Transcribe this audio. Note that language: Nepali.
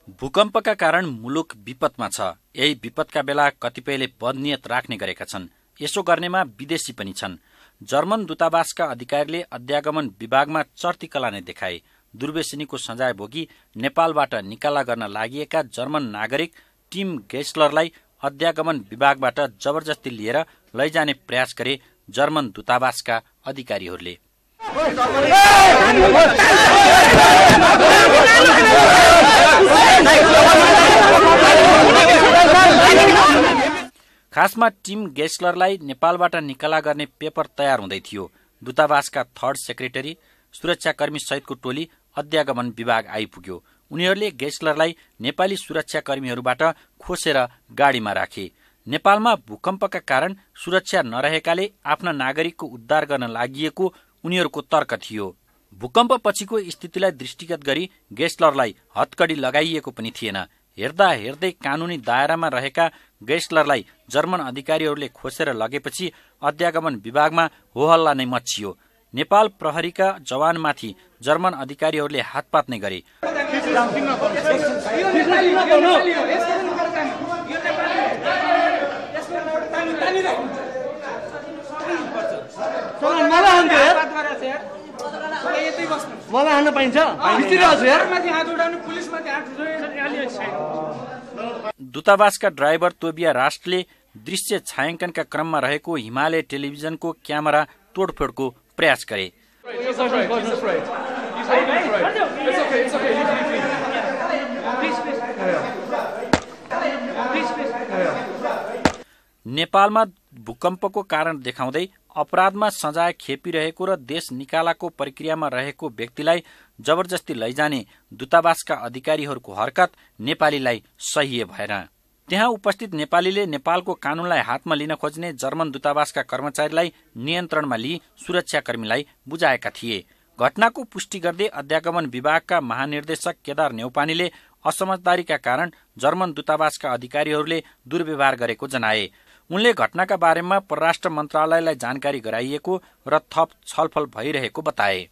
भूकम्पका कारण मुलुक विपदमा छ। यही विपदका बेला कतिपयले बदनियत राख्ने गरेका छन्। यसो गर्नेमा विदेशी पनि छन्। जर्मन दूतावासका अधिकारीले अध्यागमन विभागमा चर्ती कलाने देखाए। दुर्व्यसनीको सजाय भोगी नेपालबाट निकाला गर्न लागिएका जर्मन नागरिक टिम गेस्लरलाई अध्यागमन विभागबाट जबरजस्ती लिएर लैजाने प्रयास गरे जर्मन दूतावासका अधिकारीहरूले। खासमा टिम गेस्लरलाई नेपालबाट निकाला गर्ने पेपर तयार हुँदै थियो। दूतावासका थर्ड सेक्रेटरी, सुरक्षाकर्मी सहितको टोली अध्यागमन विभाग आइपुग्यो। उनीहरूले गेस्लरलाई नेपाली सुरक्षाकर्मीहरूबाट खोसेर गाडीमा राखे। नेपालमा भूकम्पका कारण सुरक्षा नरहेकाले आफ्ना नागरिकको उद्धार गर्न लागिएको उनीहरूको तर्क थियो। भूकम्प पछिको स्थितिलाई दृष्टिगत गरी गेस्लरलाई हतकडी लगाइएको पनि थिएन। हेर्दा हेर्दै कानूनी दायरामा रहेका गेस्लरलाई जर्मन अधिकारीहरूले खोसेर लगेपछि अध्यागमन विभागमा होहल्ला नै मच्चियो। नेपाल प्रहरीका जवानमाथि जर्मन अधिकारीहरूले हातपात नै गरे। दूतावासका ड्राइभर तोबिया राष्ट्रले दृश्य छायाङ्कनका क्रममा रहेको हिमालय टेलिभिजनको क्यामेरा तोडफोडको प्रयास गरे। नेपालमा भूकम्पको कारण देखाउँदै अपराधमा सजाय खेपिरहेको र देश निकालाको प्रक्रियामा रहेको व्यक्तिलाई जबरजस्ती लैजाने दूतावासका अधिकारीहरूको हरकत नेपालीलाई सह्य भएन। त्यहाँ उपस्थित नेपालीले नेपालको कानूनलाई हातमा लिन खोज्ने जर्मन दूतावासका कर्मचारीलाई नियन्त्रणमा लिई सुरक्षाकर्मीलाई बुझाएका थिए। घटनाको पुष्टि गर्दै अध्यागमन विभागका महानिर्देशक केदार नेउपानीले असमझदारीका कारण जर्मन दूतावासका अधिकारीहरूले दुर्व्यवहार गरेको जनाए। उनले घटनाका बारेमा परराष्ट्र मन्त्रालयलाई जानकारी गराइएको र थप छलफल भइरहेको बताए।